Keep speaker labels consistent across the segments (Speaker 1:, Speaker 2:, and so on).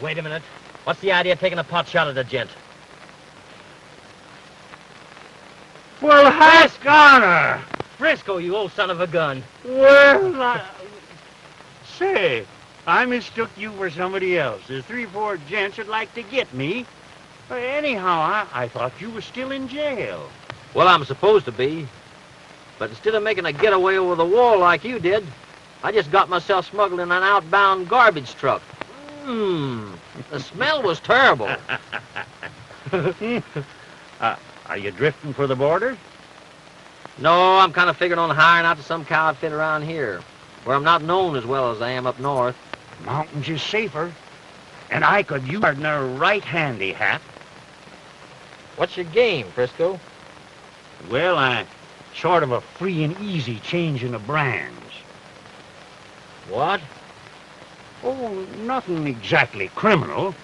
Speaker 1: Wait a minute. What's the idea of taking a pot shot at a gent?
Speaker 2: Well, Hap Connors!
Speaker 1: Frisco, you old son of a gun.
Speaker 2: Well, say, I mistook you for somebody else. There's 3-4 gents that'd like to get me. Anyhow, I thought you were still in jail.
Speaker 1: Well, I'm supposed to be. But instead of making a getaway over the wall like you did, I just got myself smuggled in an outbound garbage truck. The smell was terrible.
Speaker 2: Are you drifting for the border?
Speaker 1: No, I'm kind of figuring on hiring out to some cow outfit around here, where I'm not known as well as I am up north.
Speaker 2: Mountains is safer. And I could use a partner right handy, Hap.
Speaker 1: What's your game, Frisco?
Speaker 2: Well, I'm sort of a free and easy changing of brands.
Speaker 1: What?
Speaker 2: Oh, nothing exactly criminal.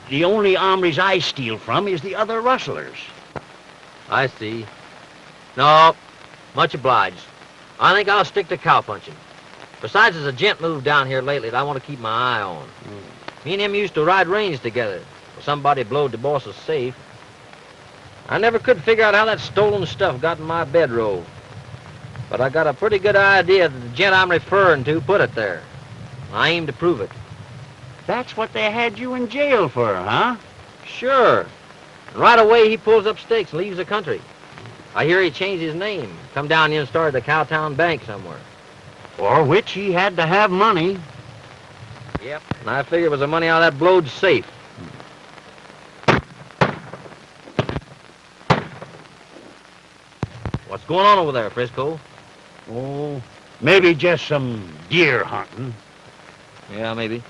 Speaker 2: The only hombres I steal from is the other rustlers.
Speaker 1: I see. No, much obliged. I think I'll stick to cowpunching. Besides, there's a gent moved down here lately that I want to keep my eye on. Me and him used to ride range together. Well, somebody blowed the boss's safe. I never could figure out how that stolen stuff got in my bedroll. But I got a pretty good idea that the gent I'm referring to put it there. I aim to prove it.
Speaker 2: That's what they had you in jail for, huh?
Speaker 1: Sure. And right away, he pulls up stakes and leaves the country. I hear he changed his name, come down here and started the Cowtown Bank somewhere.
Speaker 2: For which he had to have money.
Speaker 1: Yep, and I figure it was the money out of that blowed safe. What's going on over there, Frisco?
Speaker 2: Oh, maybe just some deer hunting.
Speaker 1: Yeah, maybe.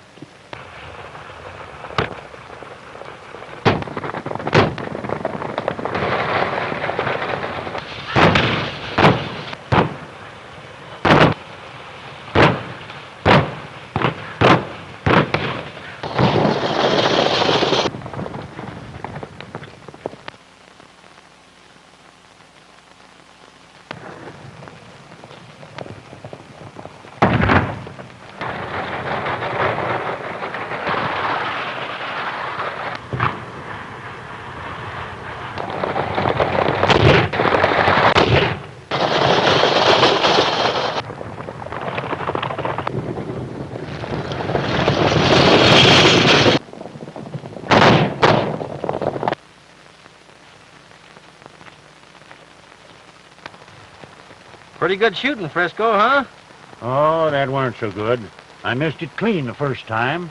Speaker 1: Pretty good shooting, Frisco, huh?
Speaker 2: Oh, that weren't so good. I missed it clean the first time.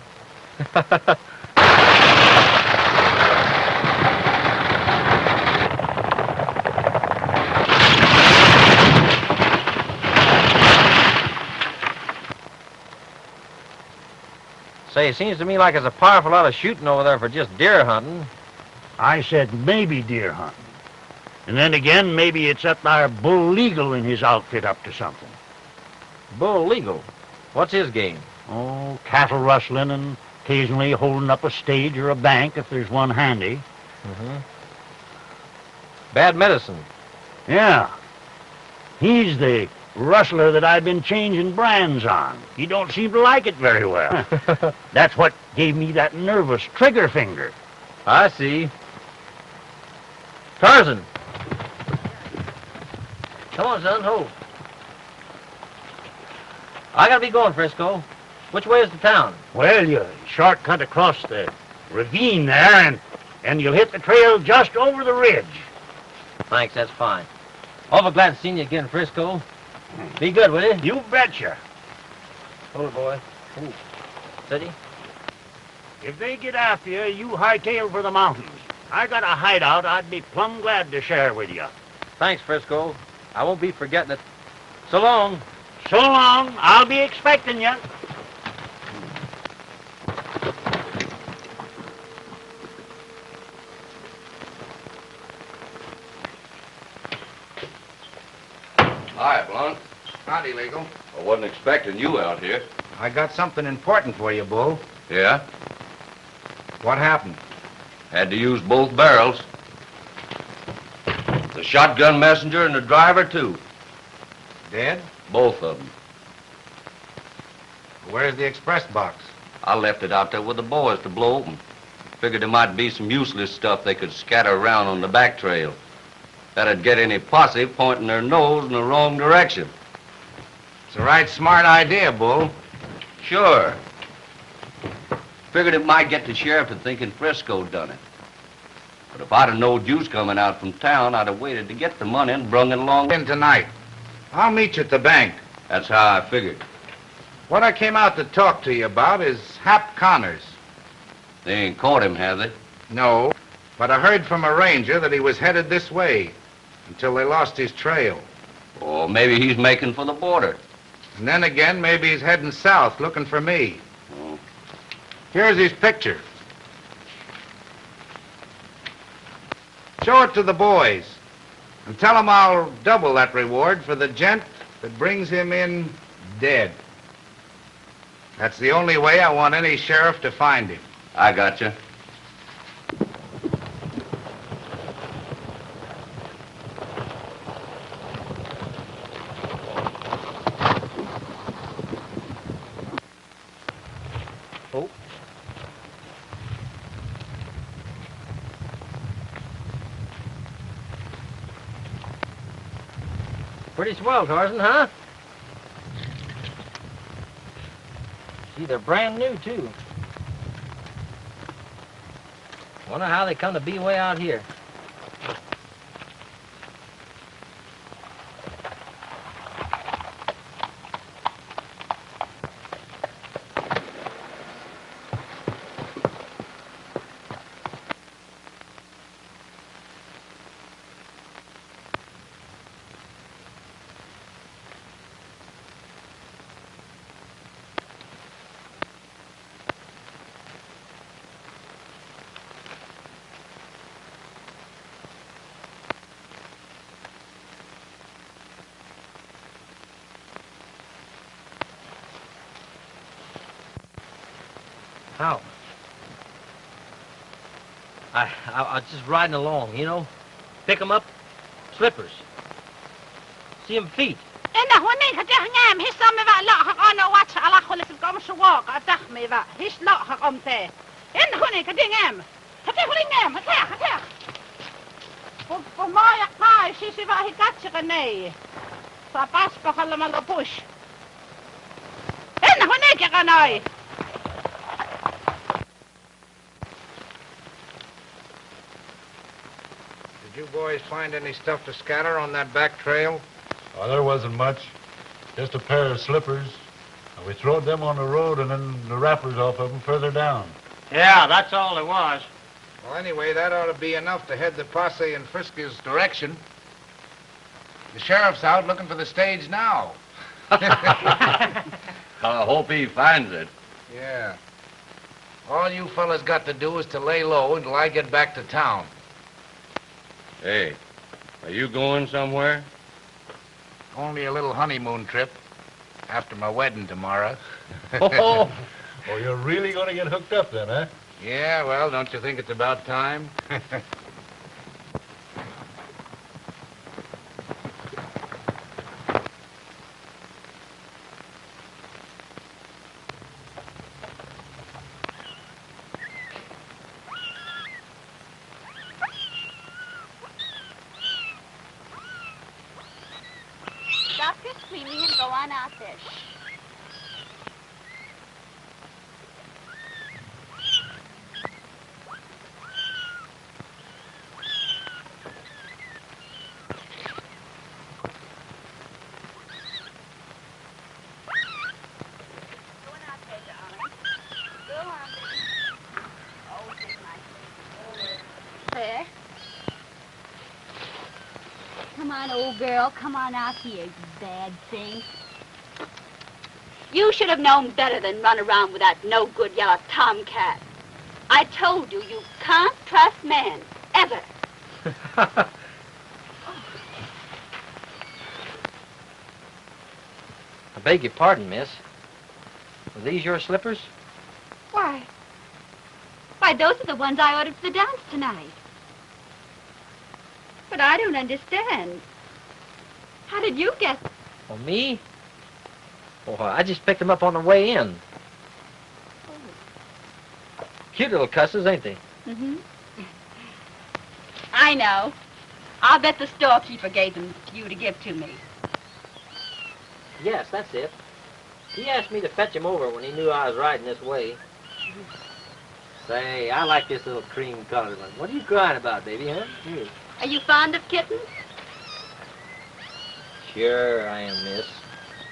Speaker 1: Say, it seems to me like there's a powerful lot of shooting over there for just deer hunting.
Speaker 2: I said maybe deer hunting. And then again, maybe it's up there Bull Legal and his outfit up to something.
Speaker 1: Bull Legal? What's his game?
Speaker 2: Oh, cattle rustling and occasionally holding up a stage or a bank if there's one handy.
Speaker 1: Bad medicine.
Speaker 2: Yeah. He's the rustler that I've been changing brands on. He don't seem to like it very well. That's what gave me that nervous trigger finger.
Speaker 1: I see. Tarzan. Come on, son, hold. I gotta be going, Frisco. Which way is the town?
Speaker 2: Well, you shortcut across the ravine there, and you'll hit the trail just over the ridge.
Speaker 1: Thanks, that's fine. Awful glad to see you again, Frisco. Be good, will you?
Speaker 2: You betcha.
Speaker 1: Hold it, boy. Ooh. Steady.
Speaker 2: If they get after you, you hightail for the mountains. I got a hideout I'd be plumb glad to share with you.
Speaker 1: Thanks, Frisco. I won't be forgetting it. So long.
Speaker 2: So long. I'll be expecting you.
Speaker 3: Hi, Blount.
Speaker 4: Howdy, Legal.
Speaker 3: I wasn't expecting you out here.
Speaker 4: I got something important for you, Bull.
Speaker 3: Yeah?
Speaker 4: What happened?
Speaker 3: Had to use both barrels. The shotgun messenger and the driver, too.
Speaker 4: Dead?
Speaker 3: Both of them.
Speaker 4: Where's the express box?
Speaker 3: I left it out there with the boys to blow open. Figured there might be some useless stuff they could scatter around on the back trail. That'd get any posse pointing their nose in the wrong direction.
Speaker 4: It's a right smart idea, Bull.
Speaker 3: Sure. Figured it might get the sheriff to thinking Frisco done it. But if I'd have knowed you was coming out from town, I'd have waited to get the money and brung it along.
Speaker 4: In tonight. I'll meet you at the bank.
Speaker 3: That's how I figured.
Speaker 4: What I came out to talk to you about is Hap Connors.
Speaker 3: They ain't caught him, have they?
Speaker 4: No, but I heard from a ranger that he was headed this way until they lost his trail.
Speaker 3: Or maybe he's making for the border.
Speaker 4: And then again, maybe he's heading south looking for me.
Speaker 3: Oh.
Speaker 4: Here's his picture. Show it to the boys and tell them I'll double that reward for the gent that brings him in dead. That's the only way I want any sheriff to find him.
Speaker 3: I got you.
Speaker 1: Oh. Pretty swell, Tarzan, huh? See, they're brand new, too. Wonder how they come to be way out here. How? I was just riding along, you know. Pick 'em up, slippers. See 'em feet.
Speaker 5: إنه هني هتهنام هي سامي بقى لا هقانا واتش على خلص القوم شواق أتخمي بقى هيش لا هقوم تاه إنه هني هتهنام هتهنام هتاه وما يقاي شيء بقى هي كاتش غني فباس بخلى ما لبوش إنه هنيك غناي
Speaker 4: Did you boys find any stuff to scatter on that back trail?
Speaker 6: Oh, there wasn't much. Just a pair of slippers. We throwed them on the road and then the wrappers off of them further down.
Speaker 2: Yeah, that's all there was.
Speaker 4: Well, anyway, that ought to be enough to head the posse in Frisco's direction. The sheriff's out looking for the stage now.
Speaker 3: I hope he finds it.
Speaker 4: Yeah. All you fellas got to do is to lay low until I get back to town.
Speaker 3: Hey, are you going somewhere?
Speaker 4: Only a little honeymoon trip after my wedding tomorrow.
Speaker 6: Oh, you're really going to get hooked up then, huh?
Speaker 4: Yeah, well, don't you think it's about time?
Speaker 5: Stop your screaming and go on out there. There. Come on, old girl. Come on out here, you bad thing. You should have known better than run around with that no-good yellow tomcat. I told you, you can't trust men, ever.
Speaker 1: I beg your pardon, miss. Are these your slippers?
Speaker 5: Why, those are the ones I ordered for the dance tonight. But I don't understand. How did you get...
Speaker 1: Oh, me? Oh, I just picked them up on the way in.
Speaker 5: Oh.
Speaker 1: Cute little cusses, ain't they?
Speaker 7: Mm-hmm. I know. I'll bet the storekeeper gave them to you to give to me.
Speaker 1: Yes, that's it. He asked me to fetch him over when he knew I was riding this way. Say, I like this little cream-colored one. What are you crying about, baby, huh? Here.
Speaker 7: Are you fond of kittens?
Speaker 1: Sure I am, miss.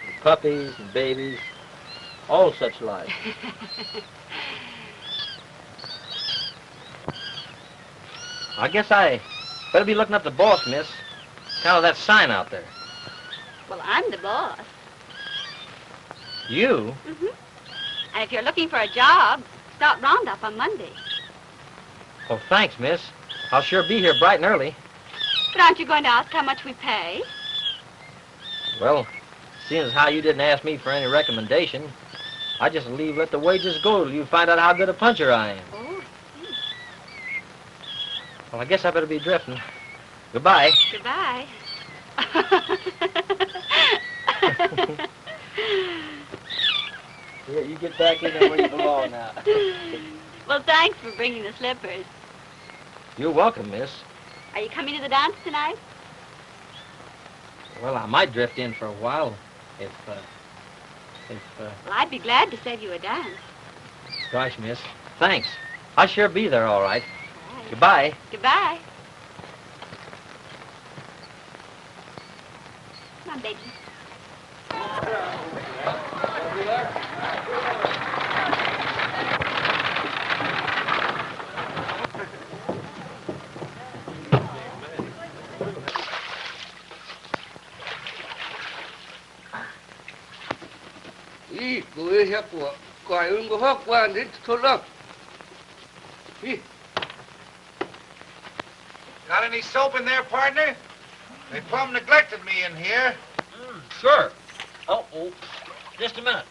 Speaker 1: And puppies and babies, all such like. I guess I better be looking up the boss, miss. Kind of that sign out there.
Speaker 7: Well, I'm the boss.
Speaker 1: You?
Speaker 7: Mm-hmm. And if you're looking for a job, start roundup on Monday.
Speaker 1: Oh, thanks, miss. I'll sure be here bright and early.
Speaker 7: But aren't you going to ask how much we pay?
Speaker 1: Well, seeing as how you didn't ask me for any recommendation, I just let the wages go till you find out how good a puncher I am.
Speaker 7: Oh,
Speaker 1: Well, I guess I better be drifting. Goodbye.
Speaker 7: goodbye.
Speaker 1: Here, you get back in there where you belong now.
Speaker 7: Well, thanks for bringing the slippers.
Speaker 1: You're welcome, miss.
Speaker 7: Are you coming to the dance tonight?
Speaker 1: Well, I might drift in for a while if
Speaker 7: Well, I'd be glad to save you a dance.
Speaker 1: gosh, miss. Thanks. I'll sure be there, all right.
Speaker 7: All right.
Speaker 1: Goodbye.
Speaker 7: Goodbye. Come on, baby.
Speaker 8: Gue siap wa kain go hak wan dit tolak.
Speaker 4: Got any soap in there, partner? They plumb neglected me in here.
Speaker 1: Sure. Oh, just a minute.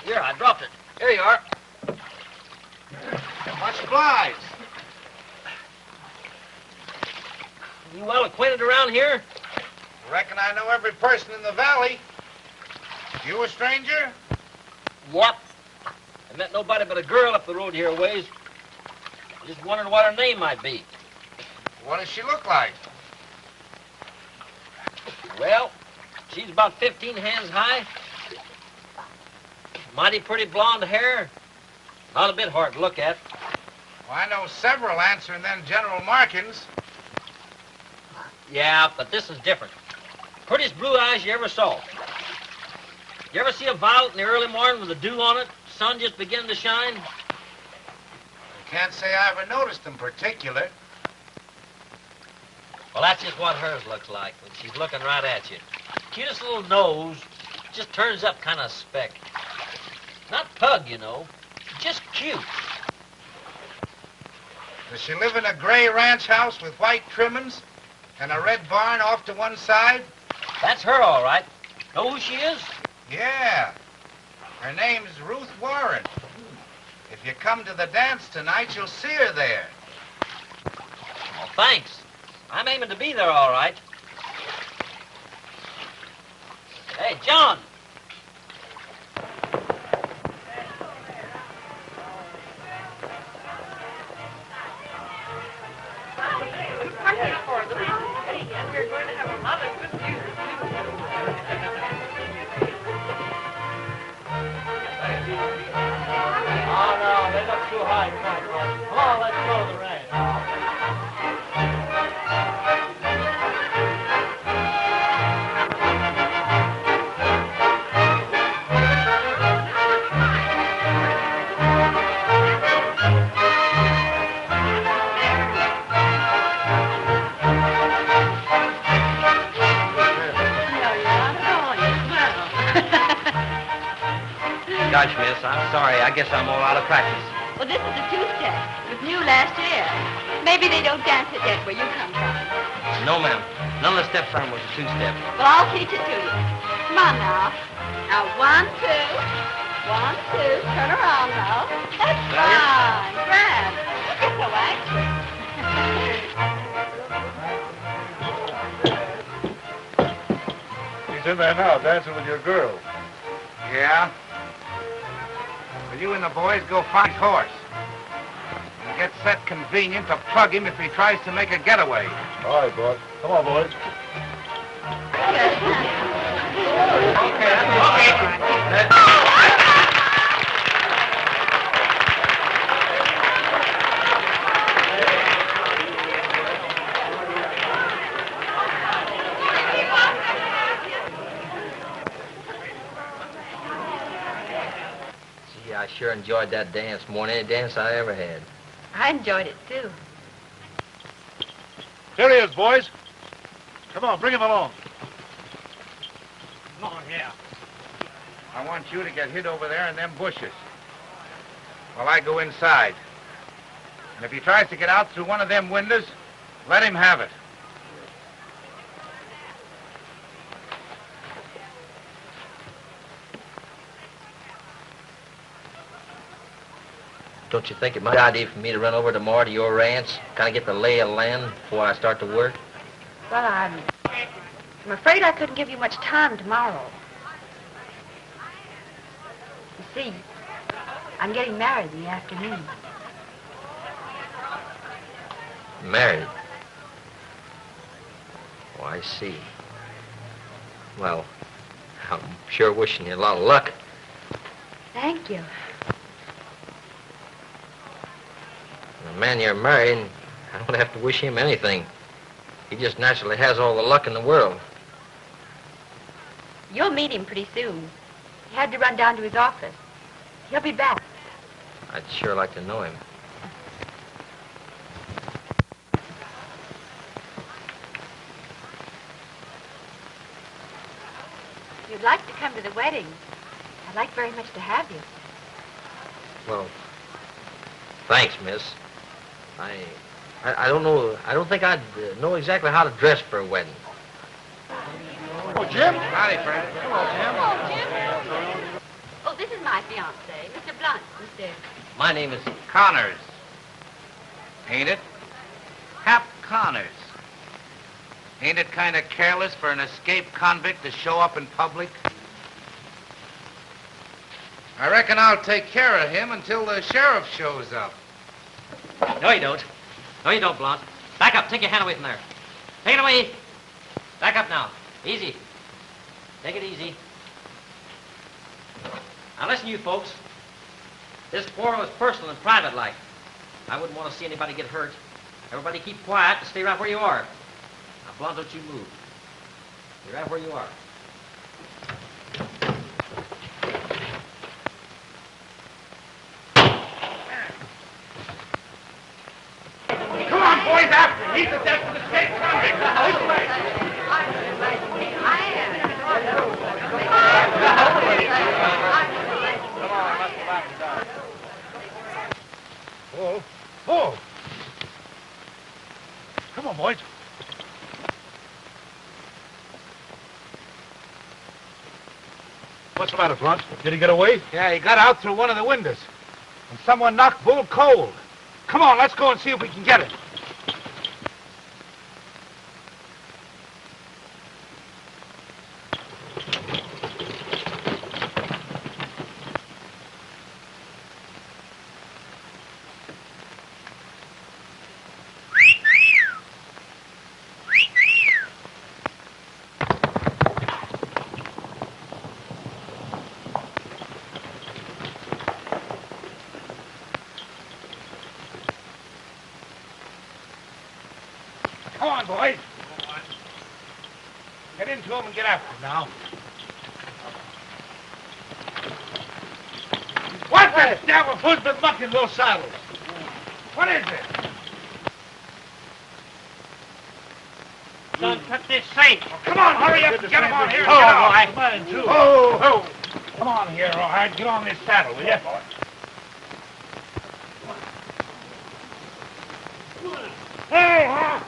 Speaker 1: Here, I dropped it. Here you are.
Speaker 4: Much obliged.
Speaker 1: You well acquainted around here?
Speaker 4: Reckon I know every person in the valley. You a stranger?
Speaker 1: What? I met nobody but a girl up the road here a ways. Just wondered what her name might be.
Speaker 4: What does she look like?
Speaker 1: Well, she's about 15 hands high. Mighty pretty blonde hair. Not a bit hard to look at.
Speaker 4: Well, I know several answering them general markings.
Speaker 1: Yeah, but this is different. Prettiest blue eyes you ever saw. You ever see a violet in the early morning with the dew on it? Sun just beginning to shine?
Speaker 4: I can't say I ever noticed them particular.
Speaker 1: Well, that's just what hers looks like when she's looking right at you. Cutest little nose, just turns up kind of speck. Not pug, you know, just cute.
Speaker 4: Does she live in a gray ranch house with white trimmings and a red barn off to one side?
Speaker 1: That's her, all right. Know who she is?
Speaker 4: Yeah. Her name's Ruth Warren. If you come to the dance tonight, you'll see her there.
Speaker 1: Well, thanks. I'm aiming to be there, all right. Hey, John. Oh, no, they look too high. Come on, let's go to the ranch. Gosh, miss, I'm sorry. I guess I'm all out of practice.
Speaker 7: Well, this is a two-step. It was new last year. Maybe they don't dance it yet where you come from.
Speaker 1: No, ma'am. None of the steps on was a two-step.
Speaker 7: Well, I'll teach it to you. Come on now. Now, 1, 2. 1, 2. Turn around now. That's fine. Grand. You're so anxious.
Speaker 6: He's in there now, dancing with your girl.
Speaker 4: Yeah? Well, you and the boys go find his horse. And get set convenient to plug him if he tries to make a getaway.
Speaker 6: All right, boys. Come on, boys.
Speaker 1: Gee, I sure enjoyed that dance more than any dance I ever had.
Speaker 7: I enjoyed it, too.
Speaker 6: Here he is, boys. Come on, bring him along.
Speaker 2: Come on here.
Speaker 4: I want you to get hid over there in them bushes while I go inside. And if he tries to get out through one of them windows, let him have it.
Speaker 1: Don't you think it might be a good idea for me to run over tomorrow to your ranch, kind of get the lay of the land before I start to work?
Speaker 7: Well, I'm afraid I couldn't give you much time tomorrow. You see, I'm getting married in the afternoon.
Speaker 1: Married? Oh, I see. Well, I'm sure wishing you a lot of luck.
Speaker 7: Thank you.
Speaker 1: The man you're marrying, I don't have to wish him anything. He just naturally has all the luck in the world.
Speaker 7: You'll meet him pretty soon. He had to run down to his office. He'll be back.
Speaker 1: I'd sure like to know him.
Speaker 7: If you'd like to come to the wedding, I'd like very much to have you.
Speaker 1: Well, thanks, miss. I don't know. I don't think I'd know exactly how to dress for a wedding.
Speaker 6: Oh, Jim.
Speaker 4: Howdy, Fred.
Speaker 7: Oh, this is my fiancé, Mr. Blount, Mr.
Speaker 1: My name is...
Speaker 4: Connors. Ain't it? Hap Connors. Ain't it kind of careless for an escaped convict to show up in public? I reckon I'll take care of him until the sheriff shows up.
Speaker 1: No, you don't. No, you don't, Blount. Back up. Take your hand away from there. Take it away. Back up now. Easy. Take it easy. Now, listen, you folks. This quarrel is personal and private like. I wouldn't want to see anybody get hurt. Everybody keep quiet and stay right where you are. Now, Blount, don't you move. Stay right where you are.
Speaker 4: Come on, boys, after him. He's the desperate escaped convict. This way.
Speaker 6: Oh. Oh. Come on, boys. What's the matter, Blount? Did he get away?
Speaker 4: Yeah, he got out through one of the windows. And someone knocked Bull cold. Come on, let's go and see if we can get him. Come on, boys. Get into him and get after him now. What's that devil? Who's been mucking those saddles? What is it?
Speaker 2: Son, cut this safe.
Speaker 4: Oh, come on, hurry up and get him on here.
Speaker 2: Oh, all right.
Speaker 6: Mine, too.
Speaker 4: Oh, come on here, all right. Get on this saddle, will you?
Speaker 2: Hey, Hap!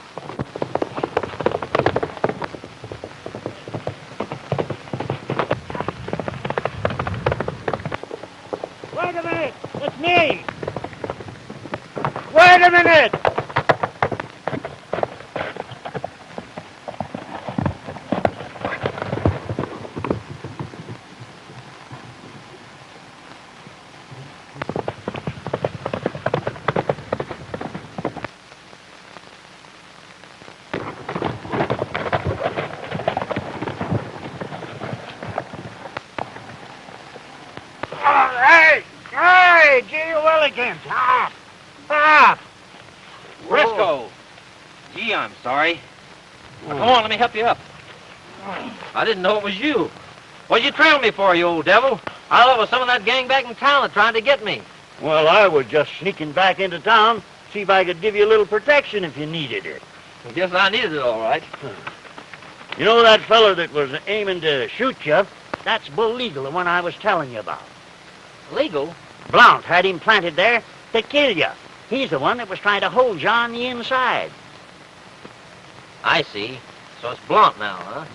Speaker 2: Wait a minute! It's me! Wait a minute! again, Hap. Hap!
Speaker 1: Frisco! Gee, I'm sorry. Now, come on, let me help you up. I didn't know it was you. What'd you trail me for, you old devil? I thought it was some of that gang back in town that tried to get me.
Speaker 2: Well, I was just sneaking back into town, see if I could give you a little protection if you needed it.
Speaker 1: I guess I needed it all right.
Speaker 2: You know that feller that was aiming to shoot you? That's Bull Eagle, the one I was telling you about.
Speaker 1: Legal?
Speaker 2: Blount had him planted there to kill you. He's the one that was trying to hold you on the inside.
Speaker 1: I see. So it's Blount now, huh?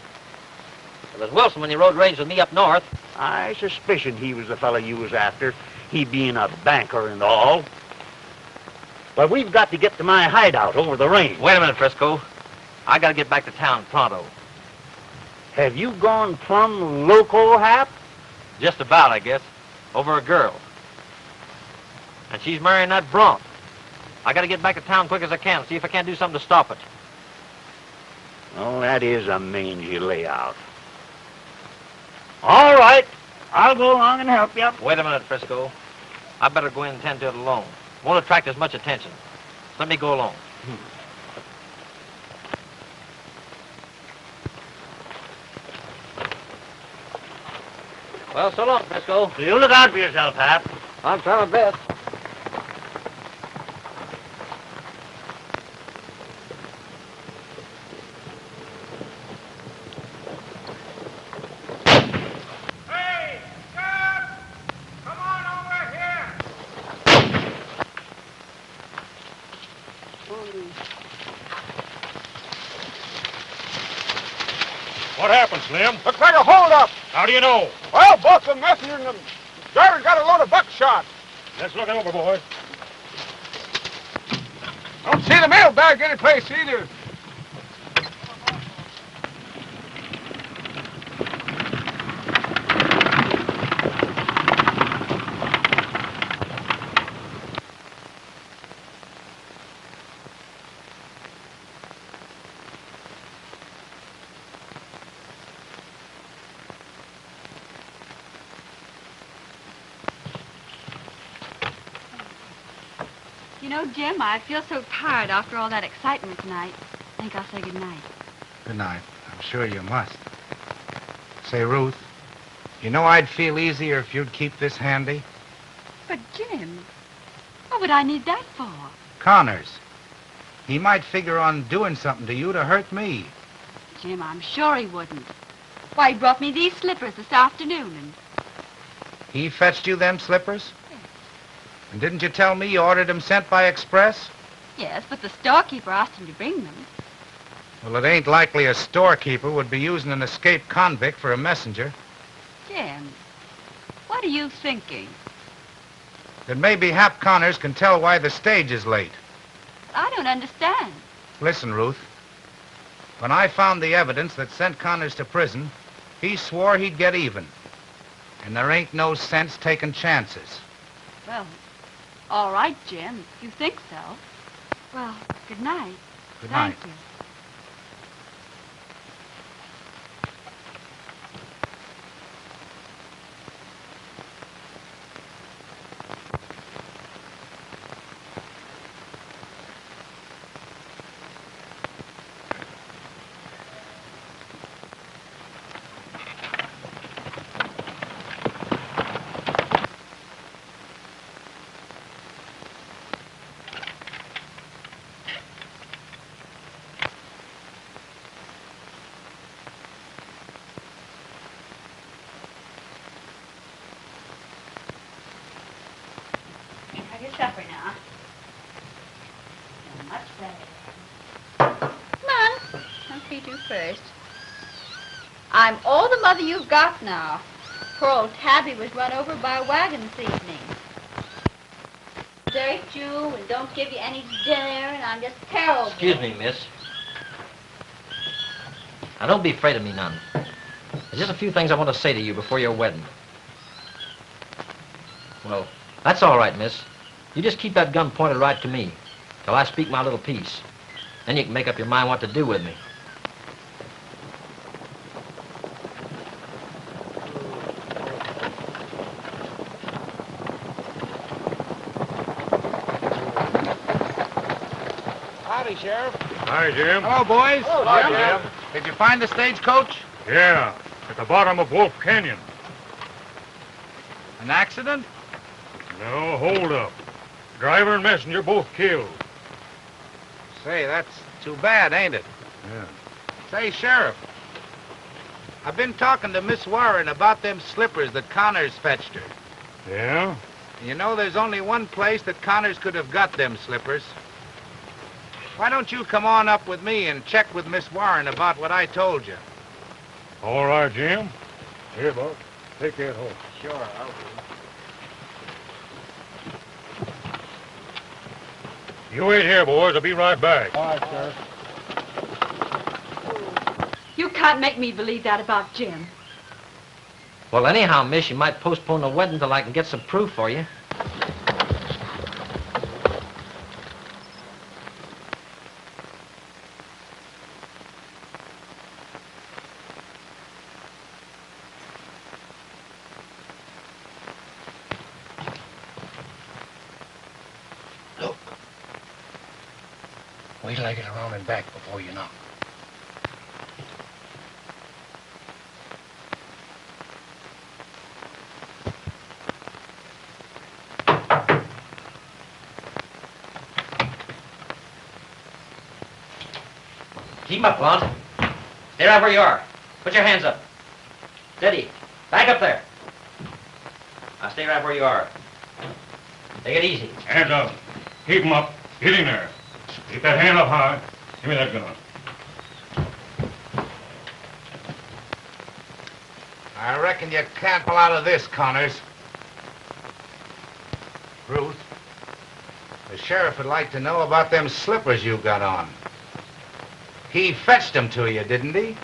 Speaker 1: It was Wilson when he rode range with me up north.
Speaker 2: I suspicion he was the fellow you was after, he being a banker and all. But we've got to get to my hideout over the range.
Speaker 1: Wait a minute, Frisco. I gotta get back to town pronto.
Speaker 2: Have you gone plumb loco, Hap?
Speaker 1: Just about, I guess. Over a girl. And she's marrying that Blount. I gotta get back to town quick as I can, see if I can't do something to stop it.
Speaker 2: Oh, that is a mangy layout. All right. I'll go along and help you.
Speaker 1: Wait a minute, Frisco. I better go in and tend to it alone. Won't attract as much attention. Let me go along. Well, so long, Frisco.
Speaker 2: You look out for yourself, Hap.
Speaker 1: I'm trying my best.
Speaker 4: Hey, stop! Come on over here!
Speaker 6: What happened, Slim?
Speaker 9: Looks like a holdup.
Speaker 6: How do you know?
Speaker 9: Well, both the messenger and the driver got a load of buckshot.
Speaker 6: Let's look it over, boys.
Speaker 9: Don't see the mailbag anyplace either.
Speaker 7: You know, Jim, I feel so tired after all that excitement tonight. I think I'll say good night.
Speaker 4: Good night. I'm sure you must. Say, Ruth, you know I'd feel easier if you'd keep this handy?
Speaker 7: But, Jim, what would I need that for?
Speaker 4: Connors. He might figure on doing something to you to hurt me.
Speaker 7: Jim, I'm sure he wouldn't. Why, he brought me these slippers this afternoon, and
Speaker 4: He fetched you them slippers? And didn't you tell me you ordered them sent by express?
Speaker 7: yes, but the storekeeper asked him to bring them.
Speaker 4: Well, it ain't likely a storekeeper would be using an escaped convict for a messenger.
Speaker 7: Jim, what are you thinking?
Speaker 4: That maybe Hap Connors can tell why the stage is late.
Speaker 7: I don't understand.
Speaker 4: Listen, Ruth. When I found the evidence that sent Connors to prison, he swore he'd get even. And there ain't no sense taking chances.
Speaker 7: Well, all right, Jim, if you think so. Well, good night.
Speaker 4: Good night.
Speaker 7: Thank you. Have your supper now. You're much better. Come on. I'll feed you first. I'm all the mother you've got now. Poor old Tabby was run over by a wagon this evening. Desert you and don't give you any dinner, and I'm just terrible.
Speaker 1: Excuse me, miss. Now, don't be afraid of me none. There's just a few things I want to say to you before your wedding. Well, that's all right, miss. You just keep that gun pointed right to me till I speak my little piece. Then you can make up your mind what to do with me.
Speaker 9: Howdy, Sheriff.
Speaker 6: Hi, Jim.
Speaker 4: Hello, boys.
Speaker 9: Hello, Jim.
Speaker 4: Did you find the stagecoach?
Speaker 6: Yeah, at the bottom of Wolf Canyon.
Speaker 4: An accident?
Speaker 6: No, hold up. Driver and messenger both killed.
Speaker 4: Say, that's too bad, ain't it?
Speaker 6: Yeah.
Speaker 4: Say, Sheriff, I've been talking to Miss Warren about them slippers that Connors fetched her.
Speaker 6: Yeah?
Speaker 4: You know, there's only one place that Connors could have got them slippers. Why don't you come on up with me and check with Miss Warren about what I told you?
Speaker 6: All right, Jim. Here, Buck. Take that horse.
Speaker 4: Sure, I'll do.
Speaker 6: You wait here, boys. I'll be right back.
Speaker 9: All right, Sheriff.
Speaker 7: You can't make me believe that about Jim.
Speaker 1: Well, anyhow, miss, you might postpone the wedding till I can get some proof for you.
Speaker 8: Look. Wait till I get around and back before you knock.
Speaker 1: Keep 'em up, Blount. Stay right where you are. Put your hands up. Steady. Back up there. Now stay right where you are. Take it easy.
Speaker 6: Hands up. Keep 'em up. Get in there. Keep that hand up high. Give me that gun.
Speaker 4: I reckon you can't pull out of this, Connors. Ruth, the sheriff would like to know about them slippers you got on. He fetched them to you, didn't he?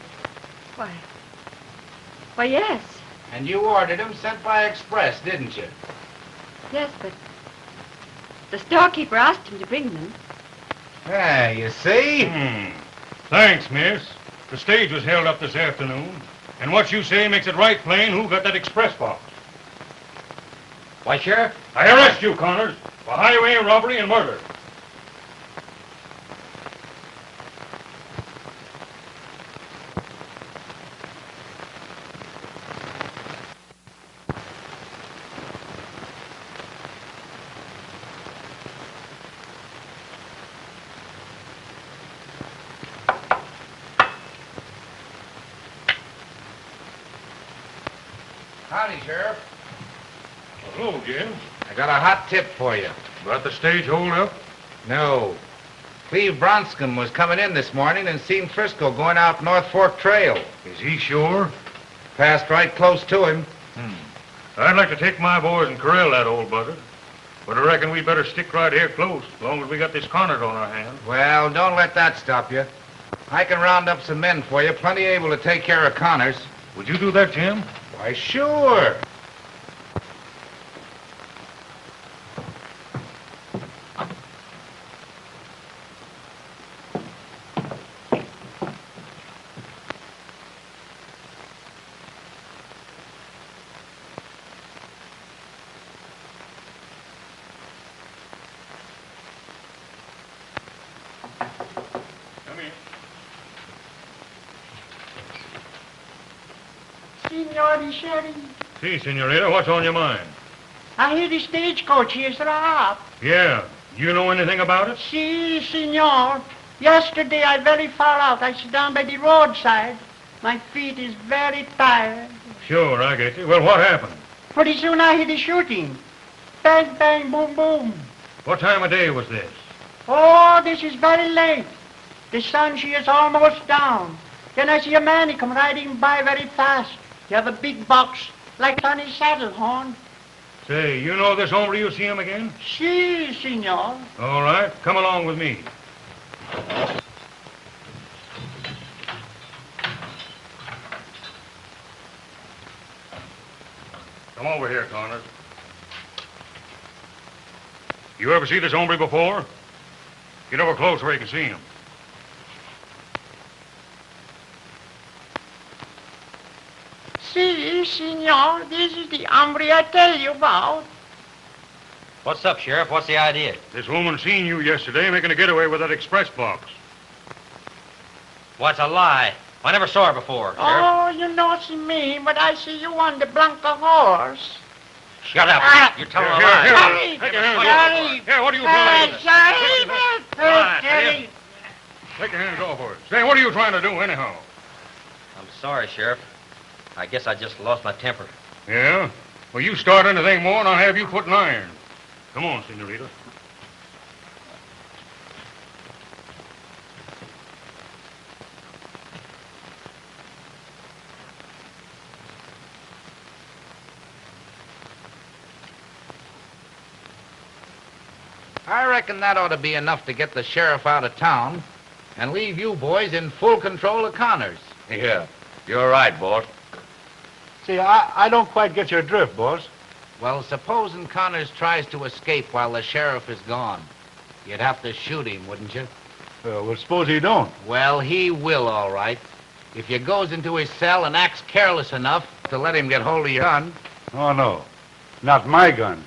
Speaker 7: Why, yes.
Speaker 4: And you ordered them sent by express, didn't you?
Speaker 7: Yes, but the storekeeper asked him to bring them.
Speaker 4: Yeah, you see?
Speaker 6: Thanks, miss. The stage was held up this afternoon. And what you say makes it right plain who got that express box.
Speaker 1: Why, Sheriff?
Speaker 6: I arrest you, Connors, for highway robbery and murder.
Speaker 4: Howdy, Sheriff.
Speaker 6: Hello, Jim.
Speaker 4: I got a hot tip for you.
Speaker 6: Got the stage hold up?
Speaker 4: No. Cleve Bronscombe was coming in this morning and seen Frisco going out North Fork Trail.
Speaker 6: Is he sure?
Speaker 4: Passed right close to him.
Speaker 6: I'd like to take my boys and corral that old buzzard. But I reckon we'd better stick right here close, as long as we got this Connors on our hands.
Speaker 4: Well, don't let that stop you. I can round up some men for you, plenty able to take care of Connors.
Speaker 6: Would you do that, Jim?
Speaker 4: Why, sure.
Speaker 6: Come in.
Speaker 2: Signori Sherry,
Speaker 6: See, senorita, what's on your mind?
Speaker 2: I hear the stagecoach is up.
Speaker 6: Yeah. You know anything about it?
Speaker 2: Si, signor. Yesterday I very far out. I sit down by the roadside. My feet is very tired.
Speaker 6: Sure, I get you. Well, what happened?
Speaker 2: Pretty soon I hear the shooting. Bang, bang, boom, boom.
Speaker 6: What time of day was this?
Speaker 2: Oh, this is very late. The sun, she is almost down. Then I see a man, he come riding by very fast. He have a big box, like on his saddle horn.
Speaker 6: Say, you know this hombre, you see him again?
Speaker 2: Si, signor.
Speaker 6: All right, come along with me. Come over here, Connors. You ever see this hombre before? Get over close where you can see him.
Speaker 2: Si, signor. This is the hombre I tell you about.
Speaker 1: What's up, Sheriff? What's the idea?
Speaker 6: This woman seen you yesterday making a getaway with that express box.
Speaker 1: What's a lie? I never saw her before, Sheriff.
Speaker 2: Oh, you know it's me, but I see you on the Blanca horse.
Speaker 1: Shut up. You're telling a
Speaker 6: Here,
Speaker 1: lie.
Speaker 6: here. Take your hands off. Here, what are you trying to do? Take your hands off her. Say, what are you trying to do, anyhow?
Speaker 1: I'm sorry, Sheriff. I guess I just lost my temper.
Speaker 6: Yeah? Well, you start anything more, and I'll have you put in irons. Come on, Senorita.
Speaker 4: I reckon that ought to be enough to get the sheriff out of town and leave you boys in full control of Connors.
Speaker 3: Yeah, you're right, boss.
Speaker 9: See, I don't quite get your drift, boss.
Speaker 4: Well, supposing Connors tries to escape while the sheriff is gone. You'd have to shoot him, wouldn't you?
Speaker 9: Well, suppose he don't.
Speaker 4: Well, he will, all right. If you goes into his cell and acts careless enough to let him get hold of your gun.
Speaker 9: Oh, no. Not my gun.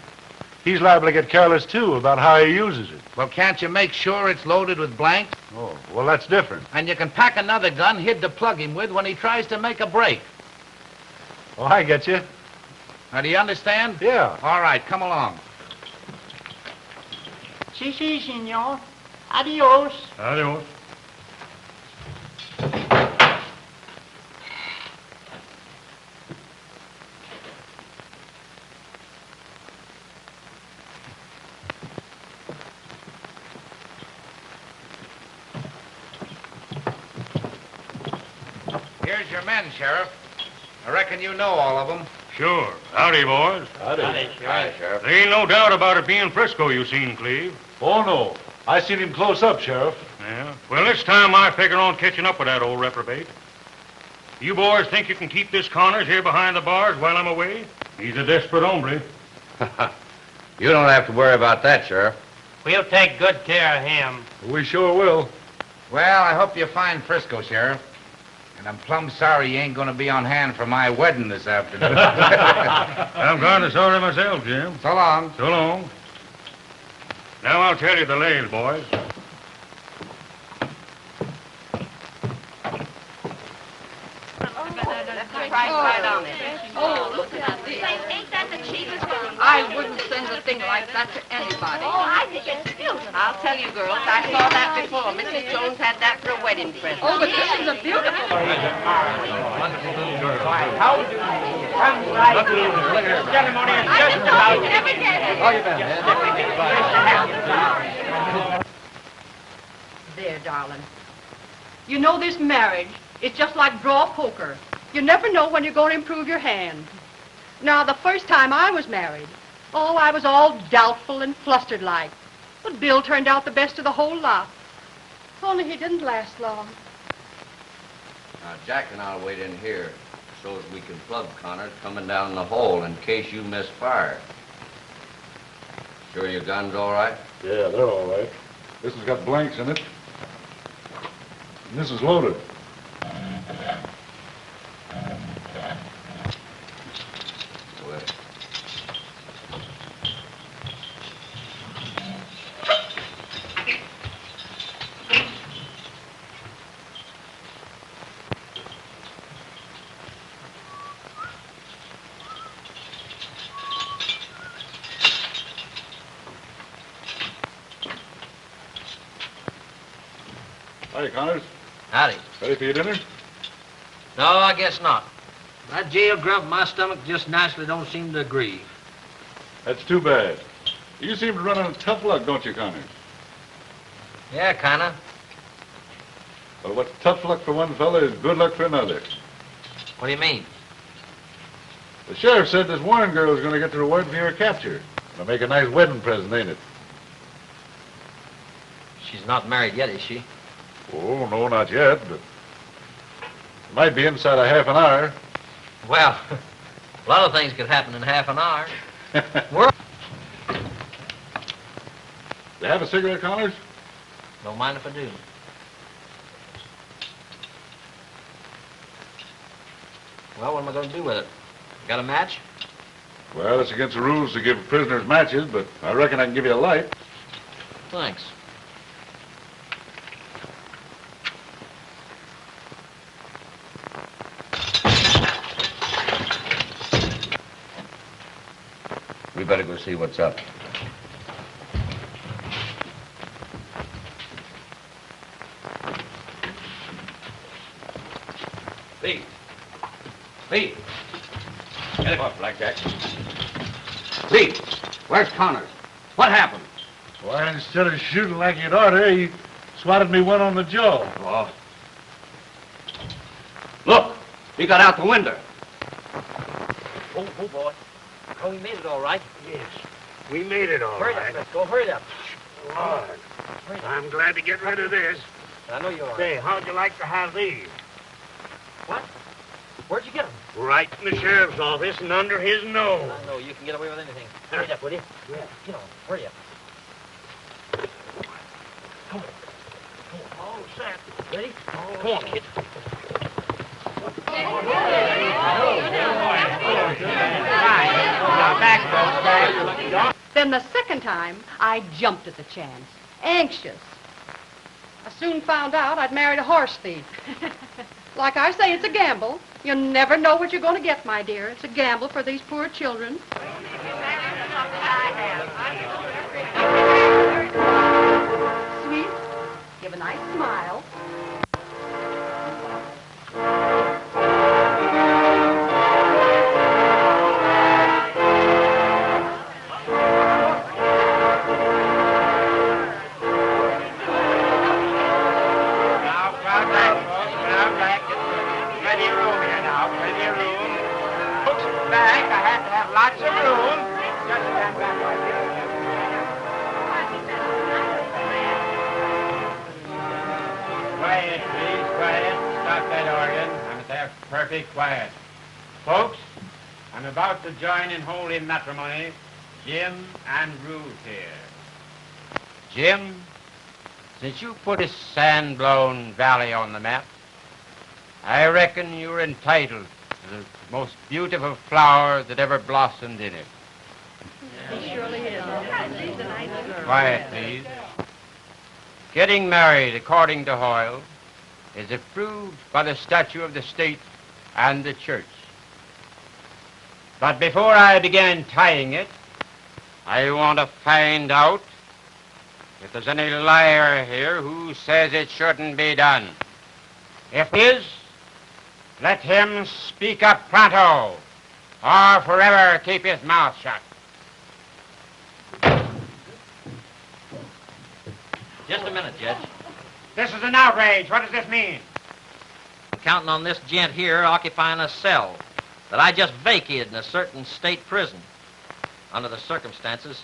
Speaker 9: He's liable to get careless, too, about how he uses it.
Speaker 4: Well, can't you make sure it's loaded with blanks?
Speaker 9: Oh, well, that's different.
Speaker 4: And you can pack another gun hid to plug him with when he tries to make a break.
Speaker 9: Oh, I get you.
Speaker 4: Now, do you understand?
Speaker 9: Yeah.
Speaker 4: All right, come along.
Speaker 2: Si, senor. Adios.
Speaker 6: Adios.
Speaker 4: Here's your men, Sheriff. I reckon you know all of them.
Speaker 6: Sure. Howdy, boys.
Speaker 9: Howdy.
Speaker 3: Hi, Sheriff.
Speaker 6: There ain't no doubt about it being Frisco you seen, Cleve.
Speaker 9: Oh, no. I seen him close up, Sheriff.
Speaker 6: Yeah. Well, this time I figure on catching up with that old reprobate. You boys think you can keep this Connors here behind the bars while I'm away? He's a desperate hombre.
Speaker 3: You don't have to worry about that, Sheriff.
Speaker 2: We'll take good care of him.
Speaker 9: We sure will.
Speaker 4: Well, I hope you find Frisco, Sheriff. And I'm plumb sorry you ain't going to be on hand for my wedding this afternoon.
Speaker 6: I'm kind of sorry myself, Jim.
Speaker 4: So long.
Speaker 6: So long. Now I'll tell you the lays, boys.
Speaker 7: Right on it. Oh, look at this.
Speaker 5: Ain't that the cheapest one?
Speaker 7: I wouldn't send a thing like that to anybody.
Speaker 5: Oh, I think it's beautiful.
Speaker 7: I'll tell you, girls, I saw that before. Mrs. Jones had that for a wedding present. Oh, but this is a beautiful one.
Speaker 2: How do you come right in? This ceremony is just about...
Speaker 10: There, darling. You know this marriage is just like draw poker. You never know when you're going to improve your hand. Now, the first time I was married, oh, I was all doubtful and flustered like. But Bill turned out the best of the whole lot. Only he didn't last long.
Speaker 3: Now, Jack and I'll wait in here so as we can plug Connors coming down the hole in case you miss fire. Sure your gun's all right?
Speaker 6: Yeah, they're all right. This has got blanks in it. And this is loaded.
Speaker 3: Well,
Speaker 6: Hi, Connors.
Speaker 1: Howdy.
Speaker 6: Ready for your dinner?
Speaker 1: No, I guess not. That jail grump in my stomach just naturally don't seem to agree.
Speaker 6: That's too bad. You seem to run on tough luck, don't you, Connors?
Speaker 1: Yeah, kinda.
Speaker 6: Well, what's tough luck for one fella is good luck for another.
Speaker 1: What do you mean?
Speaker 6: The sheriff said this Warren girl's going to get the reward for your capture. It'll make a nice wedding present, ain't it?
Speaker 1: She's not married yet, is she?
Speaker 6: Oh, no, not yet, but it might be inside a half an hour.
Speaker 1: Well, a lot of things could happen in half an hour. We're...
Speaker 6: You have a cigarette, Connors?
Speaker 1: Don't mind if I do. Well, what am I going to do with it? Got a match?
Speaker 9: Well, it's against the rules to give prisoners matches, but I reckon I can give you a light.
Speaker 1: Thanks.
Speaker 3: We better go see what's up. Lee. Lee. Get him up, Blackjack. Lee, where's Connors? What happened?
Speaker 9: Why, instead of shooting like you'd oughter, he swatted me one on the jaw.
Speaker 3: Oh. Look, he got out the window.
Speaker 1: Oh, boy. Oh, we made it all right.
Speaker 2: Yes, we made it all
Speaker 1: Hurry
Speaker 2: right.
Speaker 1: up, Frisco. Hurry up.
Speaker 2: Lord, I'm glad to get rid of this.
Speaker 1: I know you are.
Speaker 2: Say, how'd you like to have these?
Speaker 1: What? Where'd you get them?
Speaker 2: Right in the sheriff's office and under his nose.
Speaker 1: I know you can get away with anything. Hurry up, will you?
Speaker 2: Yeah.
Speaker 1: Get on. Hurry up. Come on.
Speaker 2: All set.
Speaker 1: Ready? Come on, kid.
Speaker 10: Then the second time, I jumped at the chance, anxious. I soon found out I'd married a horse thief. Like I say, it's a gamble. You never know what you're going to get, my dear. It's a gamble for these poor children. Sweet, give a nice smile.
Speaker 2: Lots of room. Just stand back right there. Quiet, please, quiet. Stop that organ. I'm there, perfect quiet. Folks, I'm about to join in holy matrimony Jim and Ruth here. Jim, since you put this sand-blown valley on the map, I reckon you're entitled to the most beautiful flower that ever blossomed in it.
Speaker 10: He surely is. She's a nice girl.
Speaker 2: Quiet, please. Getting married according to Hoyle is approved by the statute of the state and the church. But before I begin tying it, I want to find out if there's any liar here who says it shouldn't be done. If there is, let him speak up pronto, or forever keep his mouth shut.
Speaker 1: Just a minute, Judge.
Speaker 2: This is an outrage. What does this mean?
Speaker 1: I'm counting on this gent here occupying a cell that I just vacated in a certain state prison. Under the circumstances,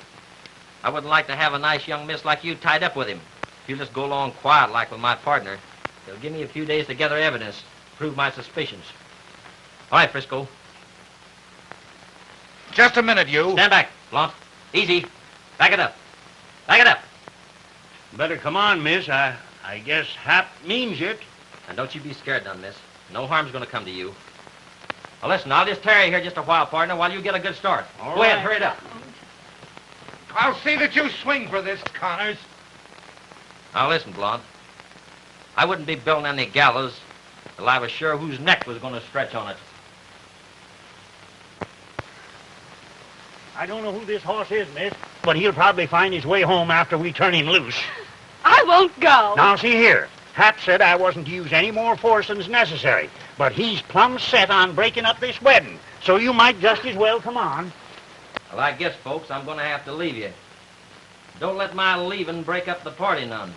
Speaker 1: I wouldn't like to have a nice young miss like you tied up with him. If you just go along quiet like with my partner, it'll give me a few days to gather evidence, prove my suspicions. All right, Frisco.
Speaker 4: Just a minute, you.
Speaker 1: Stand back, Blount. Easy. Back it up. Back it up.
Speaker 2: Better come on, miss. I guess Hap means it.
Speaker 1: And don't you be scared none, miss. No harm's gonna come to you. Now listen, I'll just tarry here just a while, partner, while you get a good start. Go ahead, hurry it up.
Speaker 4: I'll see that you swing for this, Connors.
Speaker 1: Now listen, Blount. I wouldn't be building any gallows till I was sure whose neck was gonna stretch on it.
Speaker 2: I don't know who this horse is, miss, but he'll probably find his way home after we turn him loose.
Speaker 5: I won't go.
Speaker 2: Now, see here. Hap said I wasn't to use any more force than's necessary, but he's plumb set on breaking up this wedding, so you might just as well come on.
Speaker 1: Well, I guess, folks, I'm gonna have to leave you. Don't let my leaving break up the party none.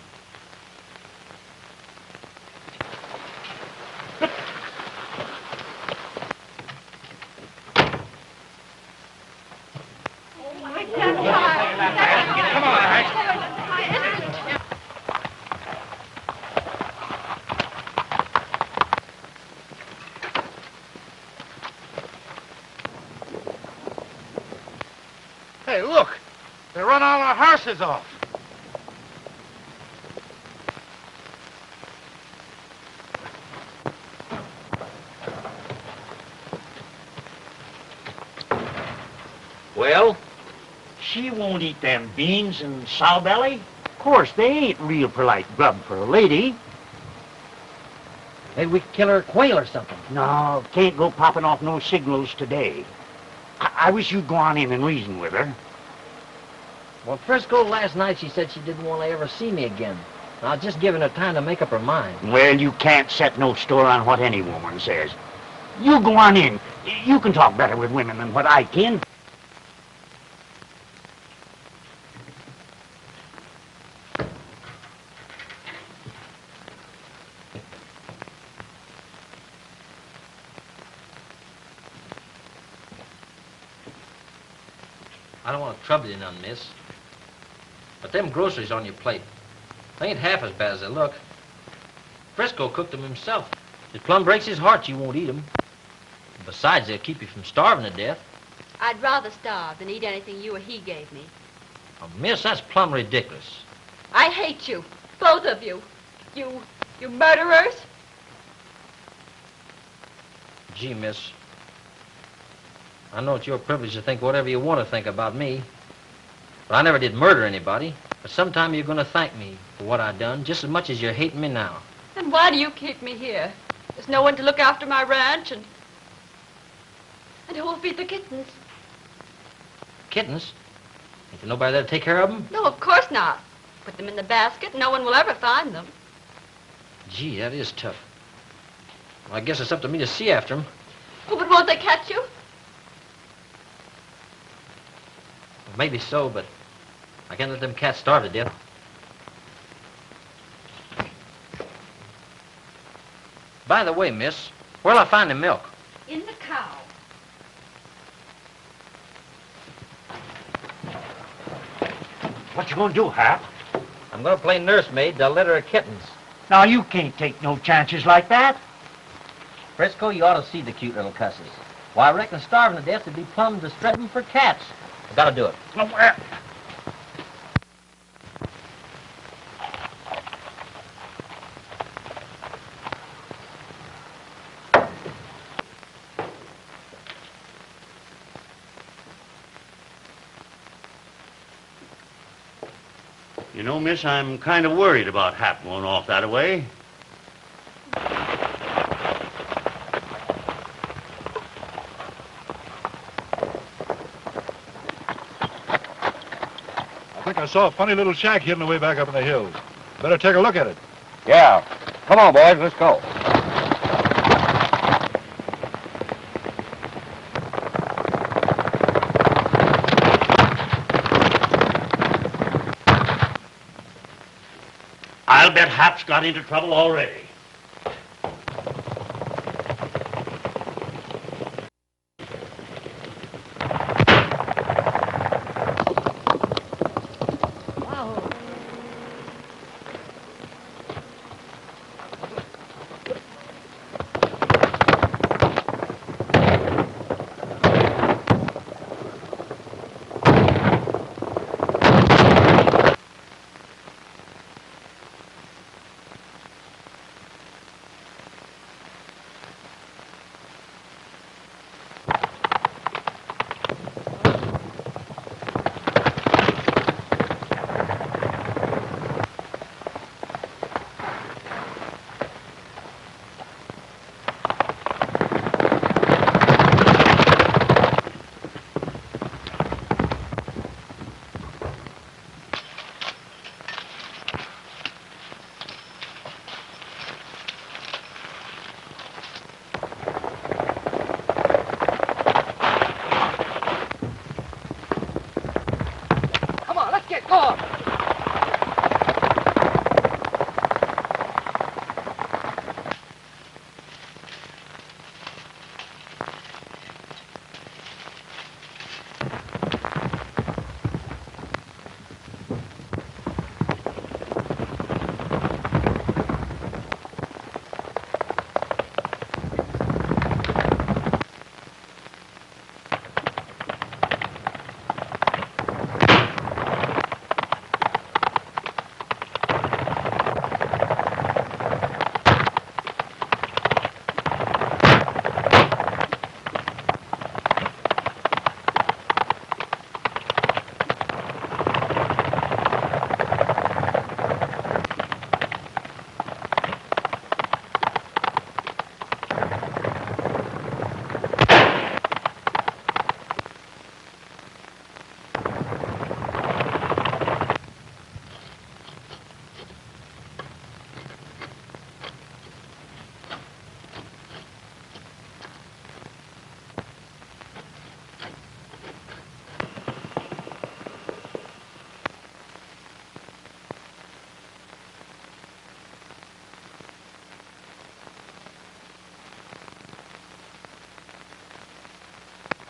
Speaker 4: Hey, look. They run all our horses off.
Speaker 1: Well?
Speaker 11: She won't eat them beans and sow belly. Of course, they ain't real polite grub for a lady.
Speaker 1: Maybe we could kill her a quail or something.
Speaker 11: No, can't go popping off no signals today. I wish you'd go on in and reason with her.
Speaker 1: Well, Frisco last night, she said she didn't want to ever see me again. I was just giving her time to make up her mind.
Speaker 11: Well, you can't set no store on what any woman says. You go on in. You can talk better with women than what I can.
Speaker 1: I don't want to trouble you none, miss. But them groceries on your plate, they ain't half as bad as they look. Frisco cooked them himself. It plumb breaks his heart you won't eat them. Besides, they'll keep you from starving to death.
Speaker 7: I'd rather starve than eat anything you or he gave me.
Speaker 1: Oh, miss, that's plumb ridiculous.
Speaker 7: I hate you, both of you. You murderers.
Speaker 1: Gee, miss, I know it's your privilege to think whatever you want to think about me. But I never did murder anybody. But sometime you're going to thank me for what I done just as much as you're hating me now.
Speaker 7: Then why do you keep me here? There's no one to look after my ranch and who'll feed the kittens?
Speaker 1: Kittens? Ain't there nobody there to take care of them?
Speaker 7: No, of course not. Put them in the basket. No one will ever find them.
Speaker 1: Gee, that is tough. Well, I guess it's up to me to see after them.
Speaker 7: Oh, but won't they catch you?
Speaker 1: Maybe so, but I can't let them cats starve to death. By the way, miss, where'll I find the milk?
Speaker 7: In the cow.
Speaker 11: What you gonna do, Hap?
Speaker 1: I'm gonna play nursemaid to a litter of kittens.
Speaker 11: Now, you can't take no chances like that.
Speaker 1: Frisco, you ought to see the cute little cusses. Why, I reckon starving to death would be plumb distressing for cats. I gotta do it.
Speaker 11: You know, miss, I'm kind of worried about Hap going off that way.
Speaker 9: I think I saw a funny little shack hidden away back up in the hills. Better take a look at it.
Speaker 3: Yeah. Come on, boys, let's go.
Speaker 11: I'll bet Hap's got into trouble already.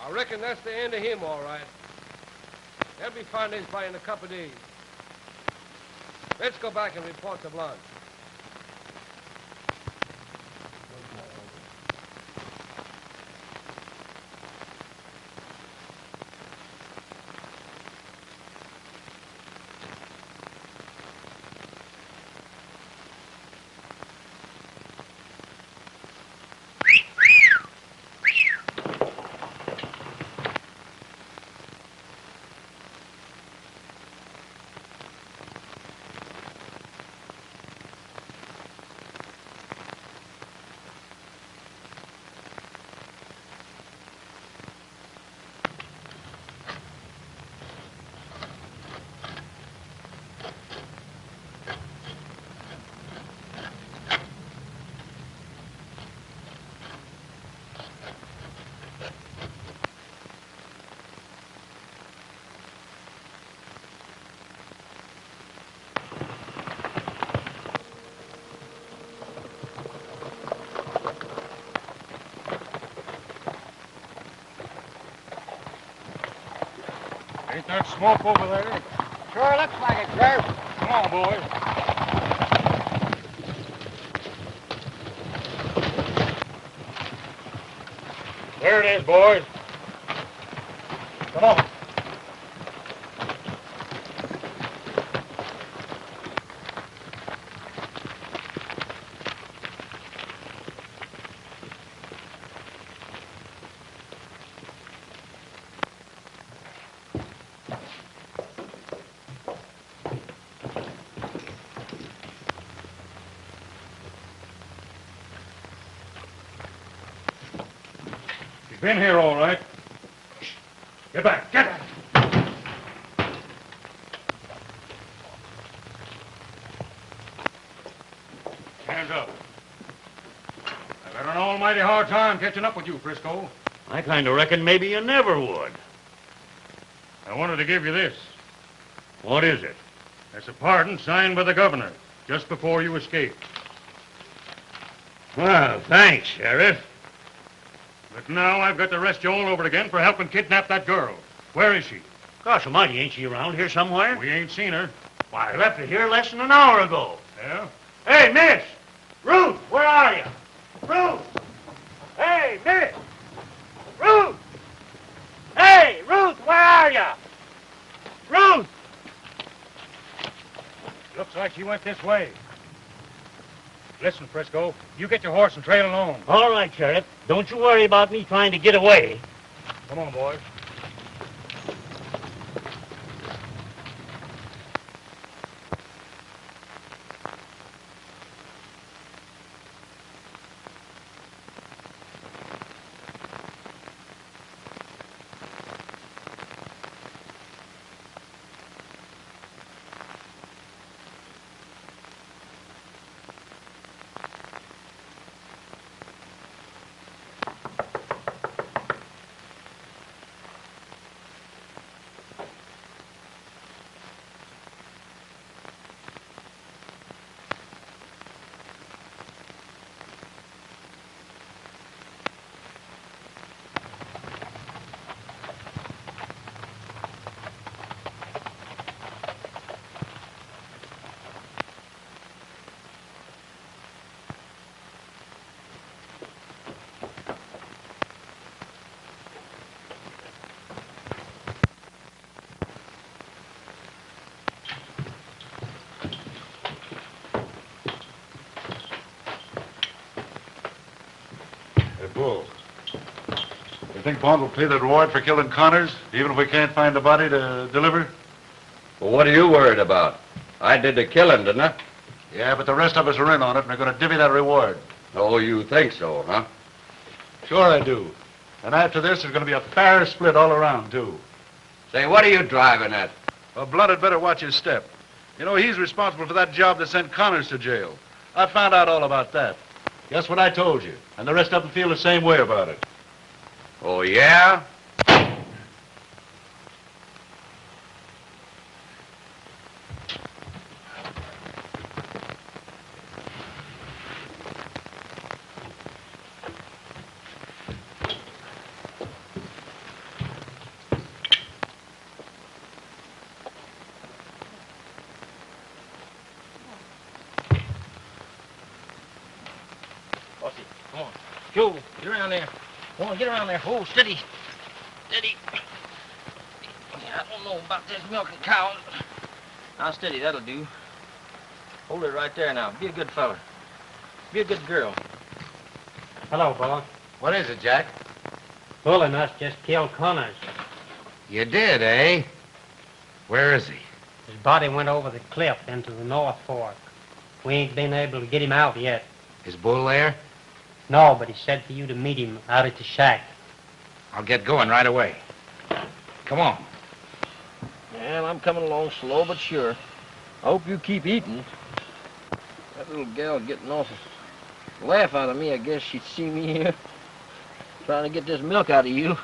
Speaker 8: I reckon that's the end of him, all right. They'll be finding his body in a couple of days. Let's go back and report to Blount.
Speaker 6: Ain't that smoke over there?
Speaker 11: Sure looks like it, Sheriff.
Speaker 6: Come on, boys. There it is, boys. Come on. He's been here, all right. Get back, get back. Hands up. I've had an almighty hard time catching up with you, Frisco.
Speaker 11: I kind of reckon maybe you never would.
Speaker 6: I wanted to give you this.
Speaker 11: What is it?
Speaker 6: That's a pardon signed by the governor just before you escaped.
Speaker 11: Well, thanks, Sheriff.
Speaker 6: But now I've got to arrest you all over again for helping kidnap that girl. Where is she?
Speaker 11: Gosh almighty, ain't she around here somewhere?
Speaker 6: We ain't seen her.
Speaker 11: Why, I left her here less than an hour ago.
Speaker 6: Yeah?
Speaker 11: Hey, miss! Ruth, where are you? Ruth! Hey, miss! Ruth! Hey, Ruth, where are you? Ruth!
Speaker 6: Looks like she went this way. Listen, Frisco, you get your horse and trail along.
Speaker 11: All right, Sheriff. Don't you worry about me trying to get away.
Speaker 6: Come on, boys.
Speaker 9: Bull. You think Bond will pay the reward for killing Connors, even if we can't find the body to deliver?
Speaker 3: Well, what are you worried about? I did the killing, didn't I?
Speaker 9: Yeah, but the rest of us are in on it, and they're going to divvy that reward.
Speaker 3: Oh, you think so, huh?
Speaker 9: Sure I do. And after this, there's going to be a fair split all around, too.
Speaker 3: Say, what are you driving at?
Speaker 9: Well, Blount had better watch his step. You know, he's responsible for that job that sent Connors to jail. I found out all about that. Guess what I told you? And the rest of them feel the same way about it.
Speaker 3: Oh, yeah?
Speaker 1: Joe, get around there. Come on, get around there. Oh, steady. Steady. Yeah, I don't know about this milking cows. Now, steady, that'll do. Hold it right there now. Be a good fella. Be a good girl.
Speaker 12: Hello, boss.
Speaker 4: What is it, Jack?
Speaker 12: Bulling us just killed Connors.
Speaker 4: You did, eh? Where is he?
Speaker 12: His body went over the cliff into the North Fork. We ain't been able to get him out yet.
Speaker 4: His bull there?
Speaker 12: No, but he said for you to meet him out at the shack.
Speaker 4: I'll get going right away. Come on.
Speaker 1: Well, I'm coming along slow but sure. I hope you keep eating. That little gal getting off a laugh out of me. I guess she'd see me here trying to get this milk out of you.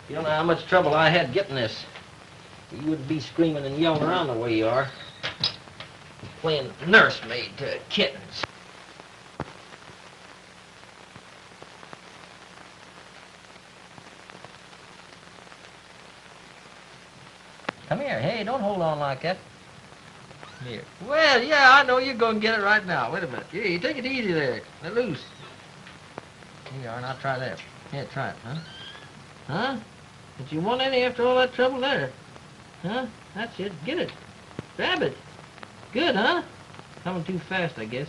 Speaker 1: You don't know how much trouble I had getting this. You wouldn't be screaming and yelling around the way you are. Playing nursemaid to kittens. Come here. Hey, don't hold on like that. Here. Well, yeah, I know you're going to get it right now. Wait a minute. Here, you take it easy there. Let loose. Here you are, and I'll try that. Here, try it, huh? Huh? Did you want any after all that trouble there? Huh? That's it. Get it. Grab it. Good, huh? Coming too fast, I guess.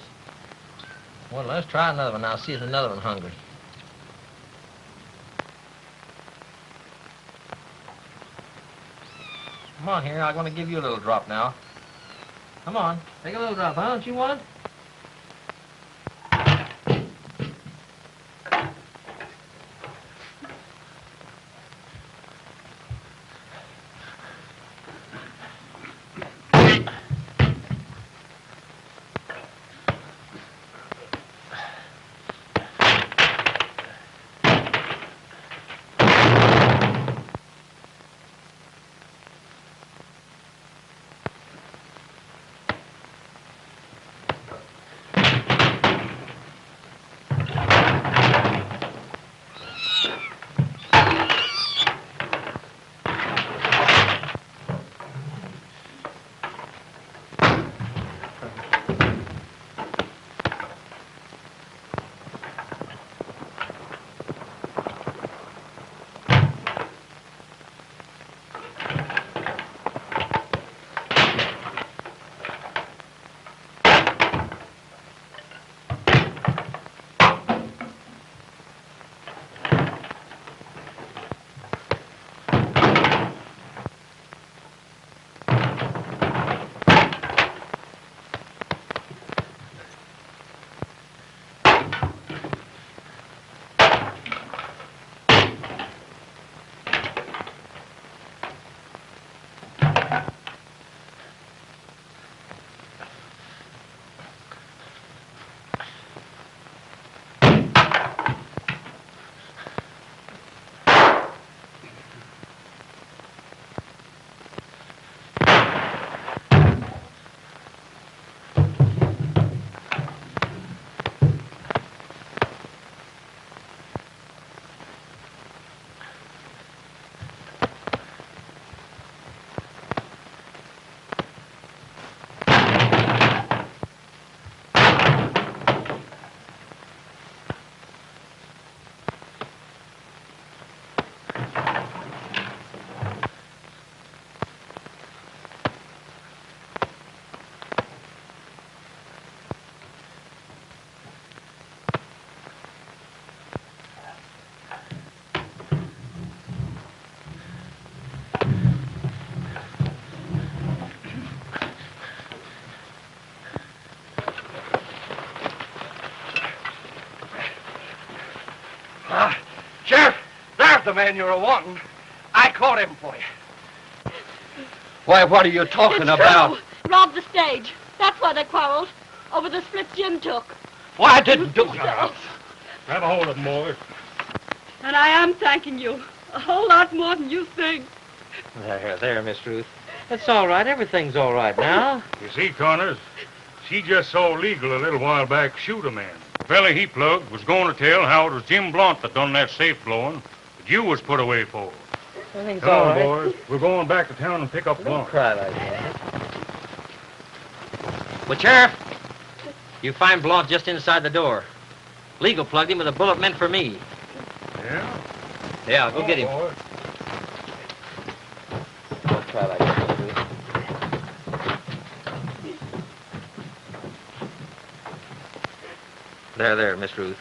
Speaker 1: Well, let's try another one now. See if another one's hungry. Come on here. I'm going to give you a little drop now. Come on. Take a little drop, huh? Don't you want it?
Speaker 13: Sheriff, there's the man you're a-wanting. I caught him for you.
Speaker 3: Why, what are you talking
Speaker 10: It's
Speaker 3: about?
Speaker 10: true. Robbed the stage. That's why they quarreled. Over the slip Jim took.
Speaker 3: Why, I didn't do it.
Speaker 6: Grab a hold of him, boys.
Speaker 10: And I am thanking you a whole lot more than you think.
Speaker 1: There, Miss Ruth. It's all right. Everything's all right now.
Speaker 6: You see, Connors, she just saw legal a little while back shoot a man. The fella he plugged was going to tell how it was Jim Blount that done that safe blowing that you was put away for.
Speaker 1: Everything's
Speaker 6: Come
Speaker 1: all
Speaker 6: on,
Speaker 1: right.
Speaker 6: boys. We're going back to town and pick up
Speaker 1: Don't
Speaker 6: Blount.
Speaker 1: cry like that. Well, Sheriff, you find Blount just inside the door. Legal plugged him with a bullet meant for me.
Speaker 6: Yeah?
Speaker 1: Yeah, go get him.
Speaker 6: Boy.
Speaker 1: Don't cry like that, Miss Ruth. There, Miss Ruth.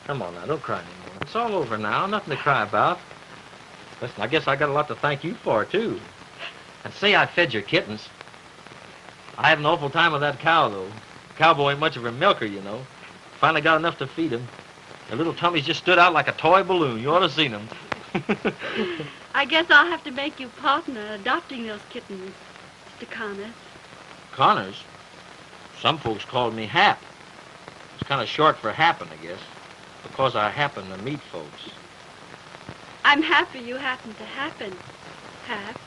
Speaker 1: Come on now, don't cry anymore. It's all over now, nothing to cry about. Listen, I guess I got a lot to thank you for, too. And say I fed your kittens. I had an awful time with that cow, though. Cowboy ain't much of a milker, you know. Finally got enough to feed him. Their little tummies just stood out like a toy balloon. You ought to have seen them.
Speaker 10: I guess I'll have to make you partner adopting those kittens, Mr. Connors.
Speaker 1: Connors? Some folks called me Hap. It's kind of short for happen, I guess, because I happen to meet folks.
Speaker 10: I'm happy you happen to happen, Hap.